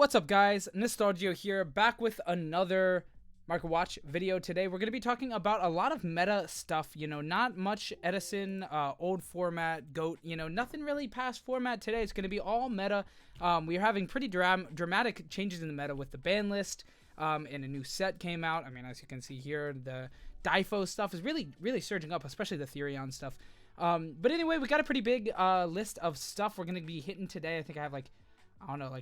What's up, guys? Nostal-Gi-Oh here, back with another Market Watch video. Today we're going to be talking about a lot of meta stuff, not much Edison, old format, GOAT, nothing really past format today. It's going to be all meta. We're having pretty dramatic changes in the meta with the ban list, and a new set came out. I mean, as you can see here, the Difo stuff is really surging up, especially the Therion stuff. But anyway, we got a pretty big list of stuff we're going to be hitting today. I think I have like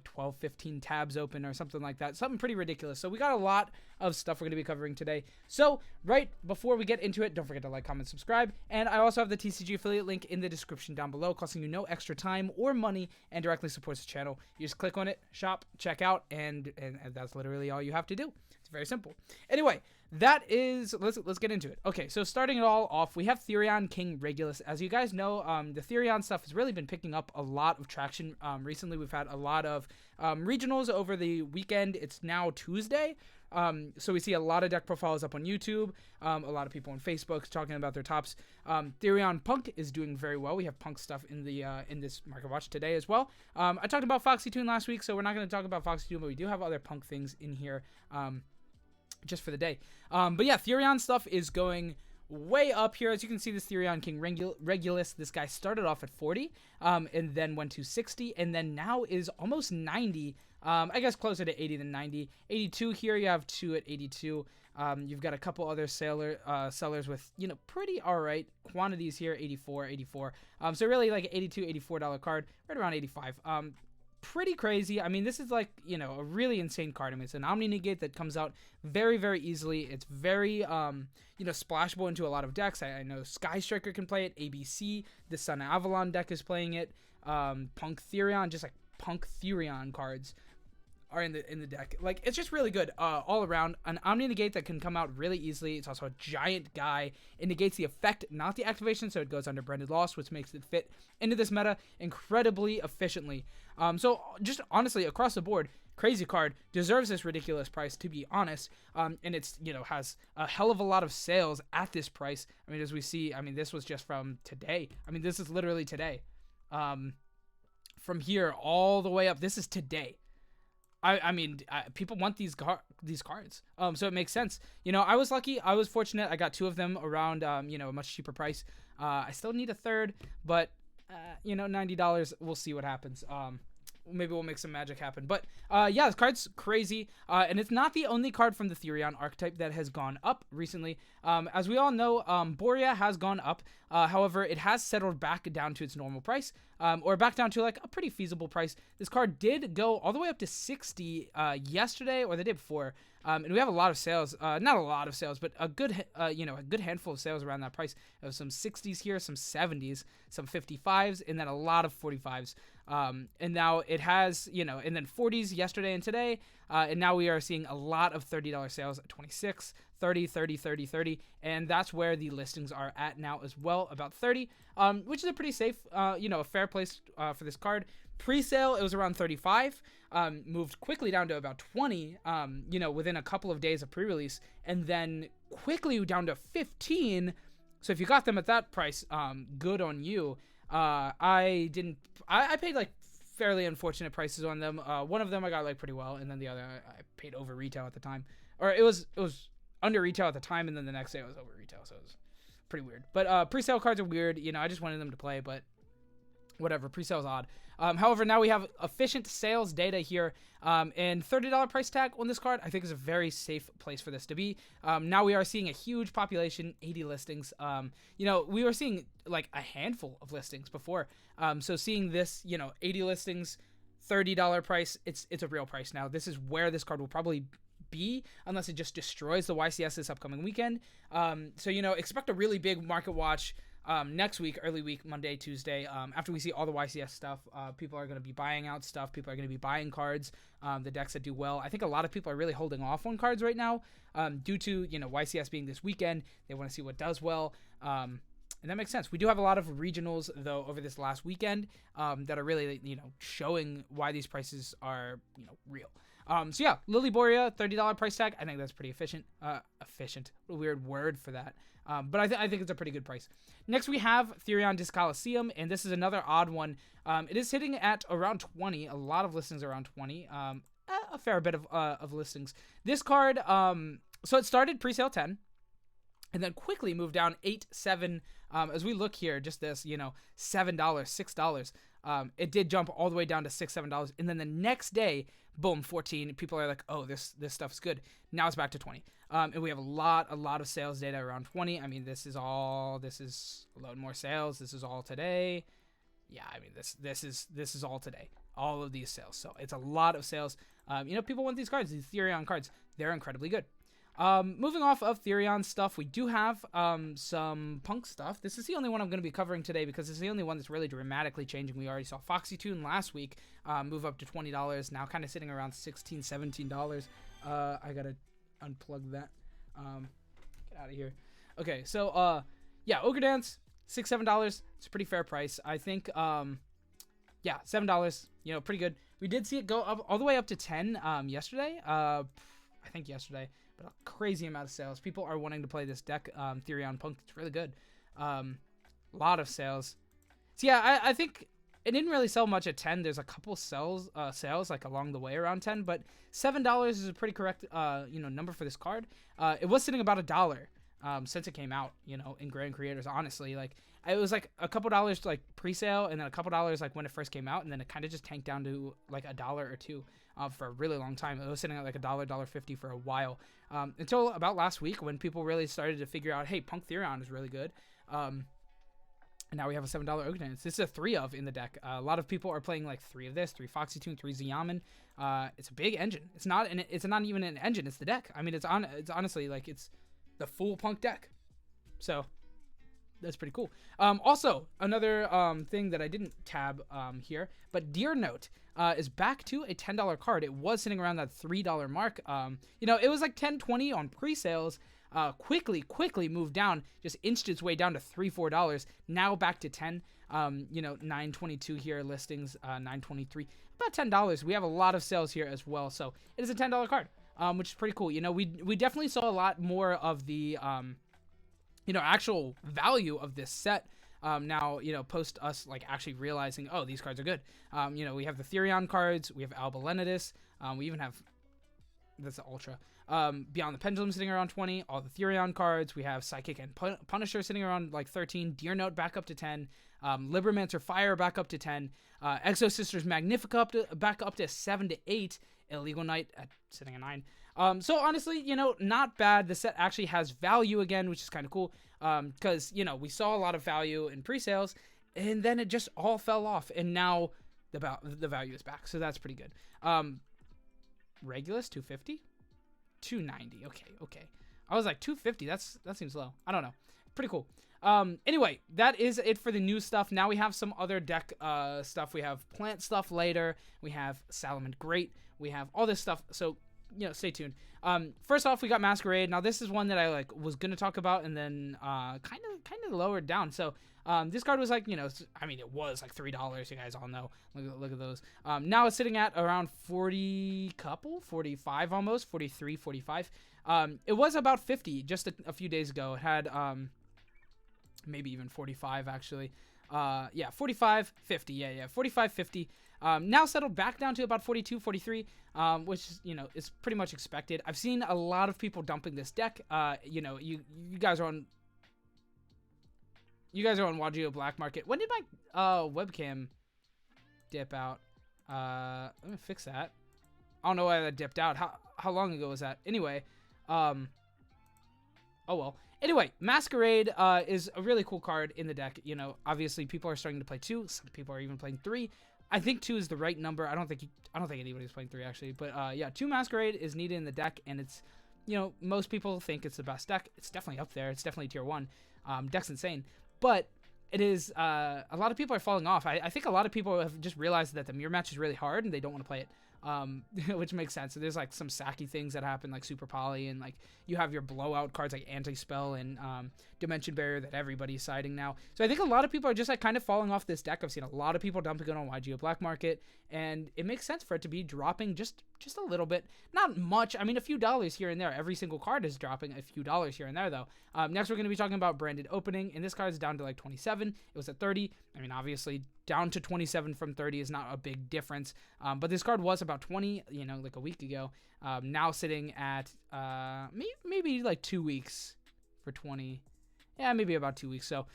12, 15 tabs open or something like that. Something pretty ridiculous. So we got a lot of stuff we're going to be covering today. So right before we get into it, don't forget to like, comment, subscribe. And I also have the TCG affiliate link in the description down below, costing you no extra time or money and directly supports the channel. You just click on it, shop, check out, and that's literally all you have to do. It's very simple. Anyway, that is, let's get into it. Okay, so starting it all off, we have Therion King Regulus. As you guys know, the Therion stuff has really been picking up a lot of traction recently. We've had a lot of regionals over the weekend. It's now Tuesday, so we see a lot of deck profiles up on YouTube, a lot of people on Facebook talking about their tops. Therion Punk is doing very well. We have Punk stuff in the in this Market Watch today as well. I talked about Foxy Tune last week, so we're not going to talk about Foxy Tune, but we do have other Punk things in here just for the day. But yeah, Therion stuff is going way up here. As you can see, this Therion King Regulus, this guy started off at 40, and then went to 60, and then now is almost 90. I guess closer to 80 than 90. 82 here, you have two at 82. You've got a couple other sellers with, pretty alright quantities here, 84. So really like $82, $84 card, right around 85. Pretty crazy. I mean, this is like, a really insane card. I mean, it's an Omni Negate that comes out very easily. It's very, splashable into a lot of decks. I know Sky Striker can play it. ABC, the Sun Avalon deck is playing it. Punk Therion, just like Punk Therion cards are in the deck. Like, it's just really good all around. An Omni Negate that can come out really easily. It's also a giant guy. It negates the effect, not the activation, so it goes under Branded Lost, which makes it fit into this meta incredibly efficiently. So just honestly, across the board, crazy card, deserves this ridiculous price, to be honest. And it's, has a hell of a lot of sales at this price. I mean, as we see, I mean, this was just from today. I mean, this is literally today. From here all the way up, this is today. I mean, people want these cards, so it makes sense. I was lucky. I was fortunate. I got two of them around, a much cheaper price. I still need a third, but, $90. We'll see what happens. Maybe we'll make some magic happen. But, yeah, this card's crazy. And it's not the only card from the Therion archetype that has gone up recently. As we all know, Borea has gone up. However, it has settled back down to its normal price, or back down to like a pretty feasible price. This card did go all the way up to 60 yesterday or the day before. And we have a lot of sales, not a lot of sales, but a good, a good handful of sales around that price. Of some 60s here, some 70s, some 55s, and then a lot of 45s. And now it has, and then 40s yesterday and today. And now we are seeing a lot of $30 sales at 26, 30, 30, 30, 30. And that's where the listings are at now as well, about 30, which is a pretty safe, a fair place for this card. Pre-sale, it was around 35, moved quickly down to about 20, within a couple of days of pre-release, and then quickly down to 15. So if you got them at that price, good on you. I paid like fairly unfortunate prices on them. One of them I got like pretty well, and then the other I paid over retail at the time, or it was under retail at the time, and then the next day it was over retail, so it was pretty weird. But pre-sale cards are weird. I just wanted them to play, but whatever, pre-sale is odd. However, now we have efficient sales data here, and $30 price tag on this card I think is a very safe place for this to be. Now we are seeing a huge population, 80 listings. We were seeing like a handful of listings before. So seeing this, 80 listings, $30 price, it's a real price now. This is where this card will probably be, unless it just destroys the YCS this upcoming weekend. So expect a really big market watch next week, early week, Monday, Tuesday. After we see all the YCS stuff, people are going to be buying out stuff. People are going to be buying cards, the decks that do well. I think a lot of people are really holding off on cards right now, due to, YCS being this weekend. They want to see what does well. And that makes sense. We do have a lot of regionals, though, over this last weekend that are really, showing why these prices are, real. So, yeah, Lily Borea, $30 price tag. I think that's pretty efficient. Efficient. What a weird word for that. But I think it's a pretty good price. Next, we have Therion Coliseum, and this is another odd one. It is sitting at around 20. A lot of listings around 20. A fair bit of listings. This card, so it started pre-sale 10. And then quickly moved down 8, 7. As we look here, just this, $7, $6. It did jump all the way down to $6, $7. And then the next day, boom, 14. People are like, oh, this stuff's good. Now it's back to 20. And we have a lot of sales data around 20. I mean, this is a load more sales. This is all today. Yeah, I mean, this is all today. All of these sales. So it's a lot of sales. People want these cards, these Therion cards. They're incredibly good. Moving off of Therion stuff, we do have some Punk stuff. This is the only one I'm going to be covering today because it's the only one that's really dramatically changing. We already saw Foxy Tune last week move up to $20, now kind of sitting around $16, $17. I got to unplug that. Get out of here. Okay, so, yeah, Ogre Dance, $6, $7. It's a pretty fair price. I think, yeah, $7, pretty good. We did see it go up all the way up to 10 yesterday. I think yesterday. But a crazy amount of sales. People are wanting to play this deck, Therion Punk. It's really good. A lot of sales. So yeah, I think it didn't really sell much at 10. There's a couple sales like along the way around 10, but $7 is a pretty correct number for this card. It was sitting about $1 since it came out, in Grand Creators. Honestly, like it was like a couple dollars like pre-sale, and then a couple dollars like when it first came out, and then it kind of just tanked down to like $1 or $2 for a really long time. It was sitting at like $1, $1.50 for a while, until about last week when people really started to figure out, hey, Punk Therion is really good. And now we have a $7 Ogre Dance. This is a 3 of in the deck. A lot of people are playing like 3 of this, 3 Foxy Tune, 3 Ziyaman. It's a big engine. It's not even an engine. It's the deck. I mean, it's honestly like it's the full Punk deck. So that's pretty cool. Also, another thing that I didn't tab here, but Dear Note is back to a $10 card. It was sitting around that $3 mark. It was like 10, 20 on pre-sales. Quickly moved down, just inched its way down to $3, $4. Now back to 10. $9.22 here listings, $9.23, about $10. We have a lot of sales here as well, so it is a $10 card, which is pretty cool. We definitely saw a lot more of the actual value of this set. Now, post us like actually realizing, oh, these cards are good. We have the Therion cards, we have Alba Lenidus, we even have that's the Ultra. Beyond the Pendulum sitting around 20, all the Therion cards. We have Psychic and Punisher sitting around like 13, Dear Note back up to 10, Liberamancer Fire back up to 10, Exo Sisters Magnifica back up to 7 to 8, Illegal Knight sitting at 9. So honestly, not bad. The set actually has value again, which is kind of cool, because, we saw a lot of value in pre-sales, and then it just all fell off, and now the value is back, so that's pretty good. Regulus, 250? 290. Okay. I was like 250. That seems low. I don't know. Pretty cool. Anyway, that is it for the new stuff. Now we have some other deck stuff. We have plant stuff later. We have Salamand Great. We have all this stuff. So, stay tuned. First off, we got Masquerade. Now this is one that I was gonna talk about and then kind of lowered down. So this card was like, it was like $3. You guys all know. Look at those. Now it's sitting at around 45 almost, 43, 45. It was about 50 just a few days ago. It had maybe even 45 actually. 45, 50. Yeah, 45, 50. Now settled back down to about 42, 43, which is pretty much expected. I've seen a lot of people dumping this deck. You guys are on Yugioh Black Market. When did my webcam dip out? Let me fix that. I don't know why that dipped out. How long ago was that? Anyway, oh well. Anyway, Masquerade is a really cool card in the deck. Obviously people are starting to play 2. Some people are even playing 3. I think 2 is the right number. I don't think anybody's playing 3 actually. But yeah, 2 Masquerade is needed in the deck, and it's most people think it's the best deck. It's definitely up there. It's definitely tier 1. Deck's insane. But it is, a lot of people are falling off. I think a lot of people have just realized that the mirror match is really hard and they don't want to play it. which makes sense. So there's like some sacky things that happen, like Super Poly, and like you have your blowout cards like Anti-Spell and Dimension Barrier that everybody's siding now. So I think a lot of people are just like kind of falling off this deck. I've seen a lot of people dumping it on Yugioh Black Market, and it makes sense for it to be dropping just a little bit. Not much. I mean, a few dollars here and there. Every single card is dropping a few dollars here and there, though. Next, we're going to be talking about branded opening, and this card is down to like 27. It was at 30. I mean, obviously, down to 27 from 30 is not a big difference, but this card was about 20, you know, like a week ago. Now sitting at maybe like 2 weeks for 20. Yeah, maybe about 2 weeks. So,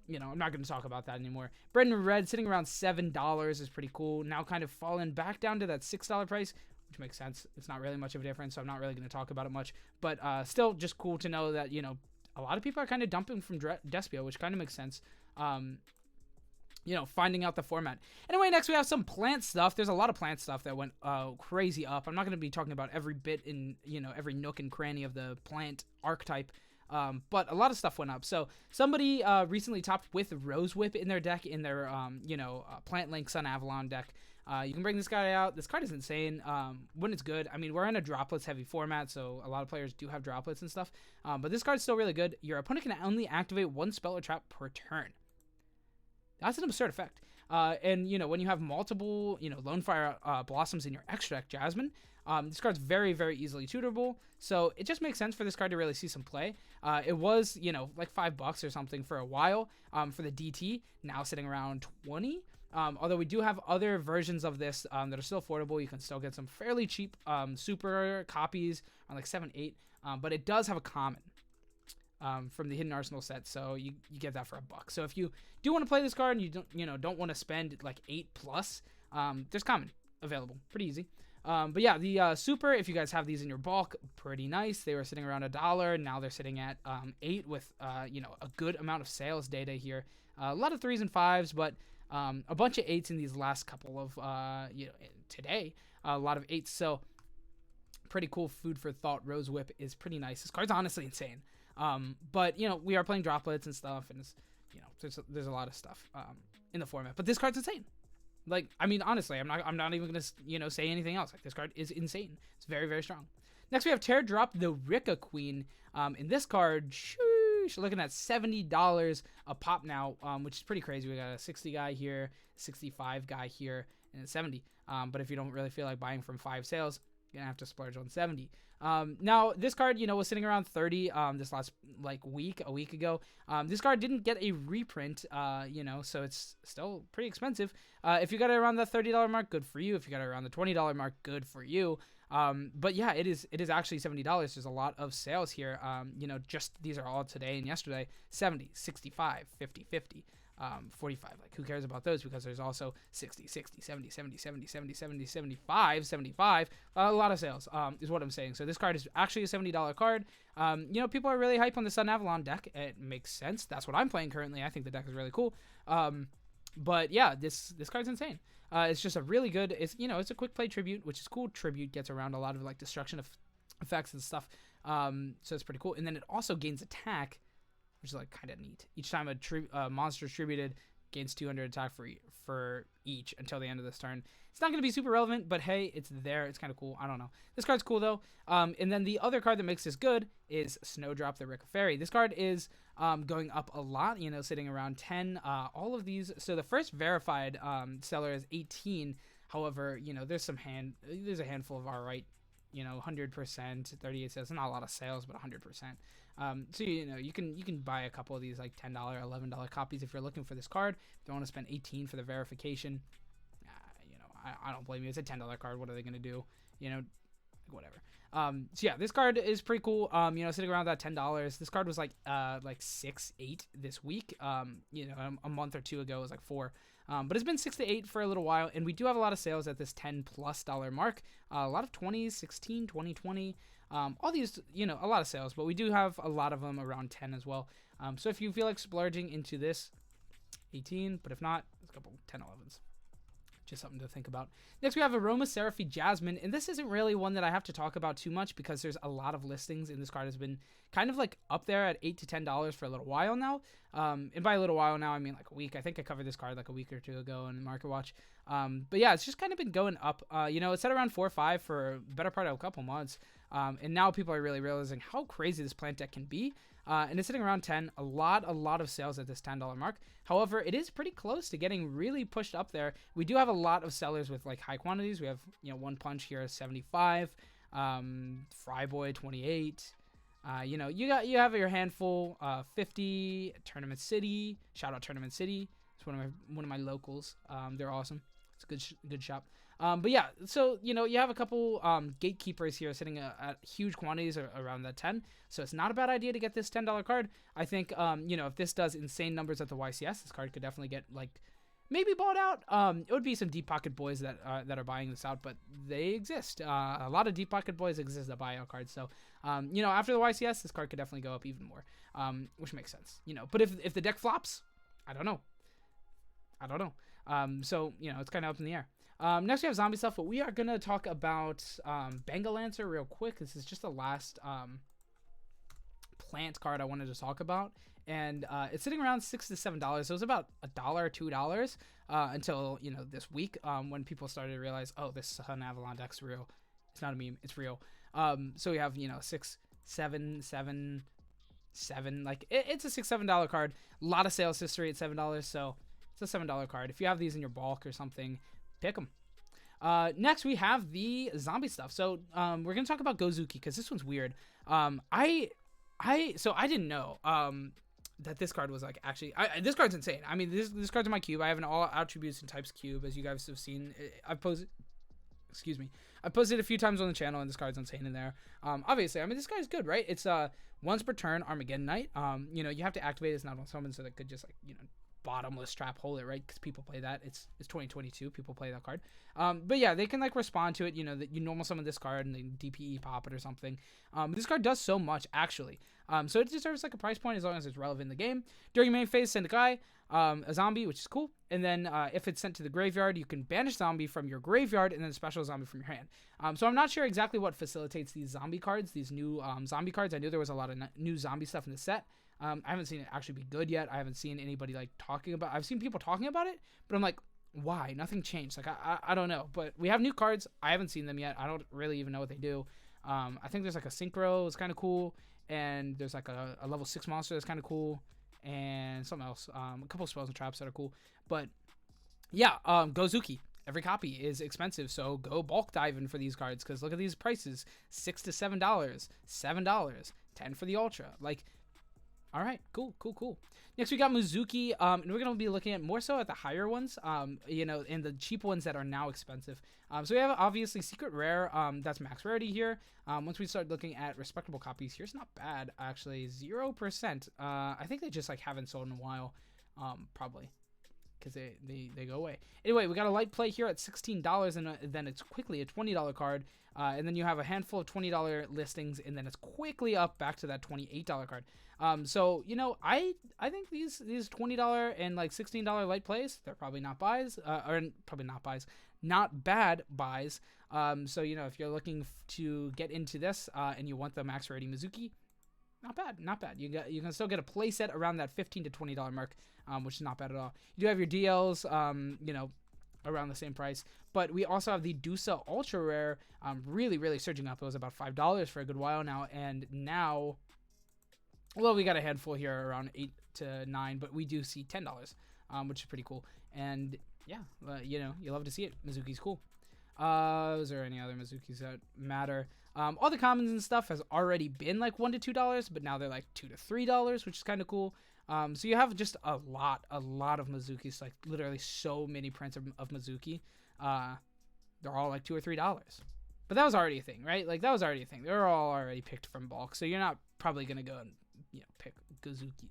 you know, I'm not going to talk about that anymore. Branded red sitting around $7 is pretty cool. Now kind of fallen back down to that $6 price, which makes sense. It's not really much of a difference, so I'm not really going to talk about it much. But still just cool to know that, you know, a lot of people are kind of dumping from Despio, which kind of makes sense. You know, finding out the format. Anyway, next we have some plant stuff. There's a lot of plant stuff that went crazy up. I'm not going to be talking about every bit in, you know, every nook and cranny of the plant archetype. But a lot of stuff went up. So somebody recently topped with Rose Whip in their deck, in their, you know, Plant Link Sun Avalon deck. You can bring this guy out. This card is insane when it's good. I mean, we're in a droplets heavy format, so a lot of players do have droplets and stuff. But this card's still really good. Your opponent can only activate one spell or trap per turn. That's an absurd effect. And, you know, when you have multiple, you know, Lone Fire Blossoms in your extra deck, Jasmine, this card's very, very easily tutorable. So it just makes sense for this card to really see some play. It was, you know, like $5 or something for a while for the DT, now sitting around 20. Although we do have other versions of this that are still affordable. You can still get some fairly cheap super copies on like 7, 8. But it does have a common from the Hidden Arsenal set, so you get that for $1. So if you do want to play this card and you don't want to spend like 8+, there's common available, pretty easy. But yeah, the super, if you guys have these in your bulk, pretty nice. They were sitting around $1. Now they're sitting at 8 with you know, a good amount of sales data here. A lot of 3s and 5s, but a bunch of 8s in these last couple of you know, today. A lot of 8s, so pretty cool food for thought. Rose Whip is pretty nice. This card's honestly insane. But you know, we are playing droplets and stuff, and it's, you know, there's a lot of stuff in the format. But this card's insane. Like, I mean, honestly, I'm not even gonna, you know, say anything else. Like, this card is insane. It's very, very strong. Next, we have Teardrop the Rika Queen. In this card, sheesh, looking at $70 a pop now, which is pretty crazy. We got a 60 guy here, 65 guy here, and a 70. But if you don't really feel like buying from 5 sales, you're gonna have to splurge on 70. Now this card, you know, was sitting around 30 this last like a week ago. This card didn't get a reprint, you know, so it's still pretty expensive. If you got it around the $30 mark, good for you. If you got it around the $20 mark, good for you. But yeah, it is actually $70. There's a lot of sales here. You know, just these are all today and yesterday. 70, 65, 50, 50. 45, like who cares about those, because there's also 60, 60, 70, 70, 70, 70, 70, 75, 75, a lot of sales, is what I'm saying. So this card is actually a $70 card. You know, people are really hype on the Sun Avalon deck. It makes sense. That's what I'm playing currently. I think the deck is really cool. But yeah, this card's insane. It's just a really good, it's, you know, it's a quick play tribute, which is cool. Tribute gets around a lot of like destruction of effects and stuff. So it's pretty cool. And then it also gains attack, which is like kind of neat. Each time a monster is tributed, gains 200 attack for each until the end of this turn. It's not going to be super relevant, but hey, it's there. It's kind of cool. I don't know. This card's cool though. And then the other card that makes this good is Snowdrop the Rika Fairy. This card is going up a lot, you know, sitting around 10. All of these. So the first verified seller is 18. However, you know, there's a handful of right, you know, 100%, 38 sales. Not a lot of sales, but 100%. So, you know, you can buy a couple of these like $10, $11 copies if you're looking for this card. If you don't want to spend 18 for the verification, you know, I don't blame you. It's a $10 card. What are they going to do? You know, whatever. So yeah, this card is pretty cool. You know, sitting around that $10. This card was like 6, 8 this week. You know, a month or two ago it was like 4. But it's been 6 to 8 for a little while, and we do have a lot of sales at this $10+ mark. A lot of 20s, 16, 20, 20. All these, you know, a lot of sales, but we do have a lot of them around 10 as well. So if you feel like splurging into this, 18, but if not, there's a couple 10, 11s. Just something to think about. Next, we have Aroma Seraphie Jasmine, and this isn't really one that I have to talk about too much because there's a lot of listings, and this card has been kind of like up there at $8 to $10 for a little while now. And by a little while now, I mean like a week. I think I covered this card like a week or two ago in Market Watch. But yeah, it's just kind of been going up. You know, it's at around 4 or 5 for the better part of a couple months. And now people are really realizing how crazy this plant deck can be. And it's sitting around 10. A lot of sales at this $10 mark. However, it is pretty close to getting really pushed up there. We do have a lot of sellers with like high quantities. We have, you know, One Punch here 75, Fryboy 28. You know, you have your handful, 50, Tournament City. Shout out Tournament City. It's one of my locals. They're awesome. It's a good shop. But yeah, so, you know, you have a couple gatekeepers here sitting at huge quantities around that 10. So it's not a bad idea to get this $10 card. I think, you know, if this does insane numbers at the YCS, this card could definitely get, like, maybe bought out. It would be some deep pocket boys that are buying this out, but they exist. A lot of deep pocket boys exist that buy out cards. So, you know, after the YCS, this card could definitely go up even more, which makes sense, you know. But if the deck flops, I don't know. So, you know, it's kind of up in the air. Next we have zombie stuff, but we are going to talk about Bengal Lancer real quick. This is just the last plant card I wanted to talk about. And it's sitting around $6 to $7. So it was about $1 or $2 until, you know, this week when people started to realize, oh, this Sun Avalon deck's real. It's not a meme. It's real. So we have, you know, 6, 7, 7, 7. Like, it's a $6, $7 card. A lot of sales history at $7. So it's a $7 card. If you have these in your bulk or something, pick them. Next, we have the zombie stuff. So we're going to talk about Gozuki because this one's weird. I didn't know that this card was like actually this card's insane. I mean, this card's in my cube. I have an all attributes and types cube, as you guys have seen. I've posted a few times on the channel, and this card's insane in there. Obviously, I mean, this guy's good, right? It's once per turn Armageddon Knight. You know, you have to activate it's not on summon, so that could just, like, you know, bottomless trap hold it, right? Because people play that. It's 2022. People play that card. But yeah, they can like respond to it. You know, that you normal summon this card and then DPE pop it or something. This card does so much actually. So it deserves like a price point as long as it's relevant in the game. During main phase, send a guy, a zombie, which is cool. And then if it's sent to the graveyard, you can banish zombie from your graveyard and then special zombie from your hand. So I'm not sure exactly what facilitates these zombie cards, these new zombie cards. I knew there was a lot of new zombie stuff in the set. I haven't seen it actually be good yet. I haven't seen anybody like talking about. I've seen people talking about it, but I'm like, why? Nothing changed. Like I don't know. But we have new cards. I haven't seen them yet. I don't really even know what they do. I think there's like a synchro. It's kind of cool, and there's like a level 6 monster that's kind of cool, and something else. A couple spells and traps that are cool. But yeah, Gozuki. Every copy is expensive, so go bulk diving for these cards because look at these prices: $6 to $7, $7, $10 for the ultra. Like. All right, cool. Next, we got Muzuki, and we're going to be looking at more so at the higher ones, you know, and the cheap ones that are now expensive. So we have, obviously, Secret Rare. That's max rarity here. Once we start looking at respectable copies, here's not bad, actually. 0%. I think they just, like, haven't sold in a while, probably, because they go away. Anyway, we got a light play here at $16, and then it's quickly a $20 card. And then you have a handful of $20 listings, and then it's quickly up back to that $28 card. So, you know, I think these $20 and like $16 light plays, they're probably not buys, not bad buys. So, you know, if you're looking to get into this and you want the max rating Muzuki, not bad. You can still get a play set around that $15 to $20 mark, which is not bad at all. You do have your DLs, you know, around the same price, but we also have the Dusa Ultra Rare, really surging up. It was about $5 for a good while now, and now, well, we got a handful here around 8 to 9, but we do see $10, which is pretty cool. And yeah, you know, you love to see it. Mizuki's cool. Is there any other Mizukis that matter? All the commons and stuff has already been like $1 to $2, but now they're like $2 to $3, which is kind of cool. So you have just a lot of Mizukis, like literally so many prints of Muzuki. They're all like $2 or $3. But that was already a thing, right? Like that was already a thing. They're all already picked from bulk, so you're not probably gonna go and, you know, pick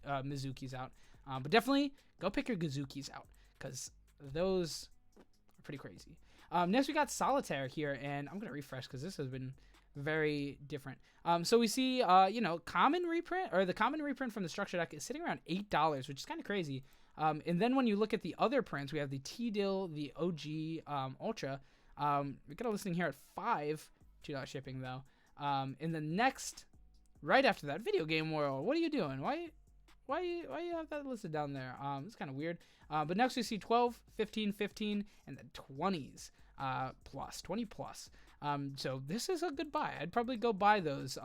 Mizukis out. But definitely go pick your Gozukis out because those are pretty crazy. Next we got Solitaire here, and I'm gonna refresh because this has been very different. So we see, you know, common reprint, or the common reprint from the structure deck is sitting around $8, which is kind of crazy. And then when you look at the other prints, we have the T-Dill, the OG Ultra. We got a listing here at $5, $2 shipping though. In the next, right after that, Video Game World. What are you doing? Why Why you have that listed down there? It's kind of weird. But next we see 12, 15, 15, and the 20s plus 20 plus. So this is a good buy. I'd probably go buy those.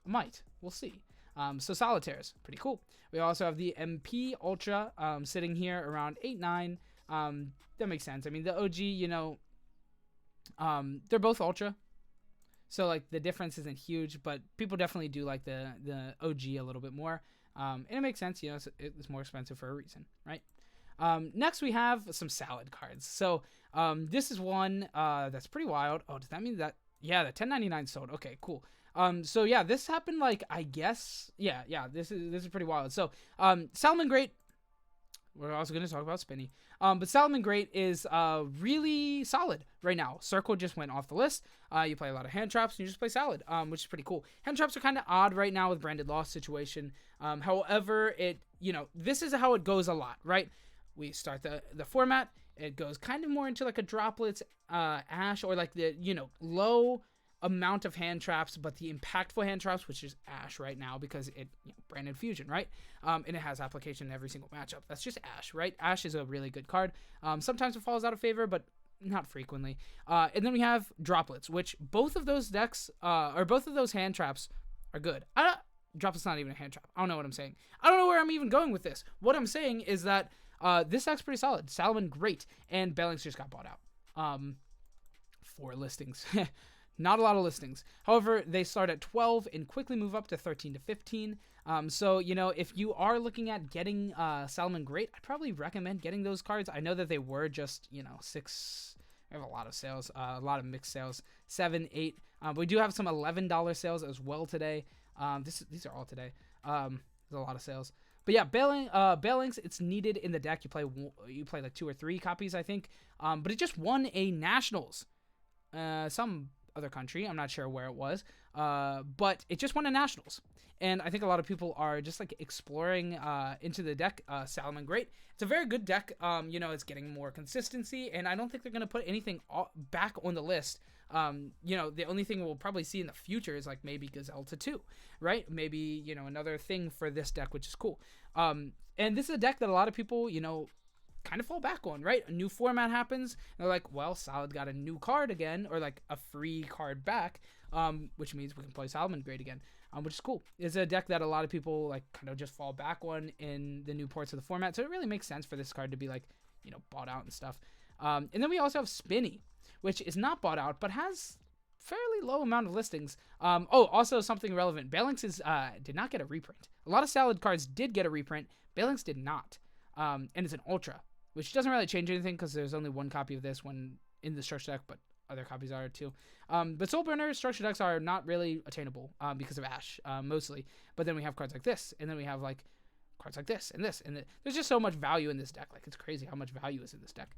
Might. We'll see. So Solitaires, pretty cool. We also have the MP Ultra sitting here around 8, 9. That makes sense. I mean, the OG, you know, they're both Ultra. So, like, the difference isn't huge, but people definitely do like the OG a little bit more. And it makes sense, you know, it's more expensive for a reason, right? Next, we have some salad cards. So, this is one that's pretty wild. Oh, does that mean that? Yeah, the 10.99 sold. Okay, cool. So yeah, this happened like, I guess, yeah, this is pretty wild. So, Salmon Great, we're also going to talk about Spinny. But Salmon Great is really solid right now. Circle just went off the list. You play a lot of hand traps, and you just play Salad, which is pretty cool. Hand traps are kind of odd right now with Branded Loss situation. However, this is how it goes a lot, right? We start the format. It goes kind of more into like a droplets, Ash, or like the, low amount of hand traps, but the impactful hand traps, which is Ash right now because it branded fusion, right? And it has application in every single matchup. That's just Ash, right? Ash is a really good card. Sometimes it falls out of favor, but not frequently. And then we have droplets, which both of those decks or both of those hand traps are good. Droplets not even a hand trap. I don't know what I'm saying. I don't know where I'm even going with this. What I'm saying is that this deck's pretty solid. Salmon Great, and Bellings just got bought out. 4 listings. Not a lot of listings. However, they start at 12 and quickly move up to 13 to 15. So, if you are looking at getting Salmon Great, I'd probably recommend getting those cards. I know that they were just, 6. We have a lot of sales, a lot of mixed sales, 7, 8. But we do have some $11 sales as well today. These are all today. There's a lot of sales. But yeah, Bellings, it's needed in the deck. You play like 2 or 3 copies, I think. But it just won a Nationals. Some other country, I'm not sure where it was, but it just won a Nationals, and I think a lot of people are just like exploring into the deck. Salmon Great, it's a very good deck. It's getting more consistency, and I don't think they're going to put anything back on the list. The only thing we'll probably see in the future is like maybe Gazelle to 2, right? Maybe, another thing for this deck, which is cool. And this is a deck that a lot of people, kind of fall back on, right? A new format happens, and they're like, well, Solid got a new card again, or like a free card back, which means we can play Salmon Great again, which is cool. It's a deck that a lot of people like kind of just fall back on in the new parts of the format, so it really makes sense for this card to be like, bought out and stuff. And then we also have Spinny, which is not bought out, but has fairly low amount of listings. Also something relevant. Bellings did not get a reprint. A lot of Salad cards did get a reprint. Bellings did not. And it's an Ultra, which doesn't really change anything because there's only one copy of this one in the structure deck, but other copies are too. But Soul Burner structure decks are not really attainable because of Ash, mostly. But then we have cards like this, and then we have like cards like this, and there's just so much value in this deck. Like, it's crazy how much value is in this deck.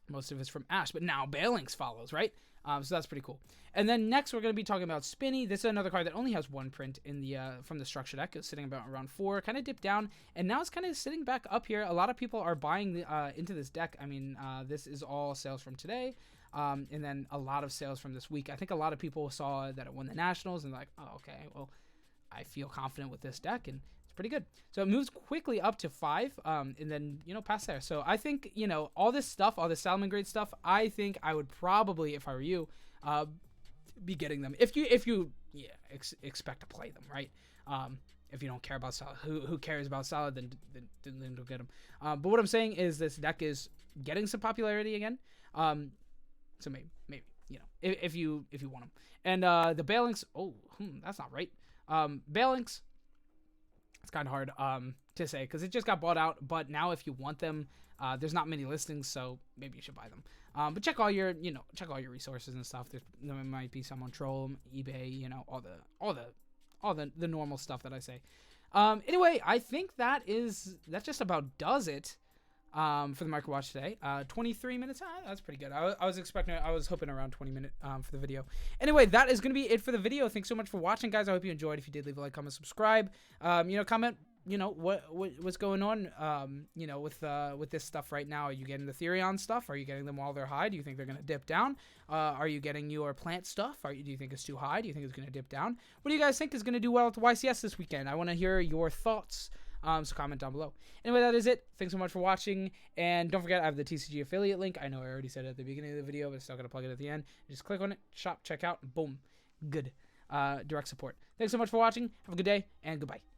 Most of it's from Ash, but now Bellings follows, right? So that's pretty cool. And then next we're going to be talking about Spinny. This is another card that only has 1 print in the from the structure deck. It's sitting about around 4, kind of dipped down, and now it's kind of sitting back up here. A lot of people are buying into this deck. I mean, this is all sales from today, and then a lot of sales from this week. I think a lot of people saw that it won the Nationals and they're like, oh, okay, well, I feel confident with this deck, and pretty good. So it moves quickly up to 5, and then, past there. So I think, all this stuff, all this Salmon Grade stuff, I think I would probably, if I were you, be getting them. If you expect to play them, right? If you don't care about Solid, who cares about Solid, then don't get them. But what I'm saying is this deck is getting some popularity again. So maybe, if you want them. And the Bellings, that's not right. Bellings, it's kind of hard to say because it just got bought out. But now, if you want them, there's not many listings, so maybe you should buy them. But check all your resources and stuff. There might be some on Troll, eBay, all the normal stuff that I say. Anyway, I think that just about does it for the Market Watch today. 23 minutes. That's pretty good. I was hoping around 20 minutes for the video. Anyway, that is going to be it for the video. Thanks so much for watching, guys. I hope you enjoyed. If you did, leave a like, comment, subscribe. Comment you know, what's going on, you know, with this stuff right now. Are you getting the Therion stuff? Are you getting them while they're high? Do you think they're going to dip down? Are you getting your plant stuff? Do you think it's too high? Do you think it's going to dip down? What do you guys think is going to do well at the YCS this weekend? I want to hear your thoughts. So comment down below. Anyway, that is it. Thanks so much for watching. And don't forget, I have the TCG affiliate link. I know I already said it at the beginning of the video, but I'm still going to plug it at the end. Just click on it, shop, check out, boom. Good. Direct support. Thanks so much for watching. Have a good day, and goodbye.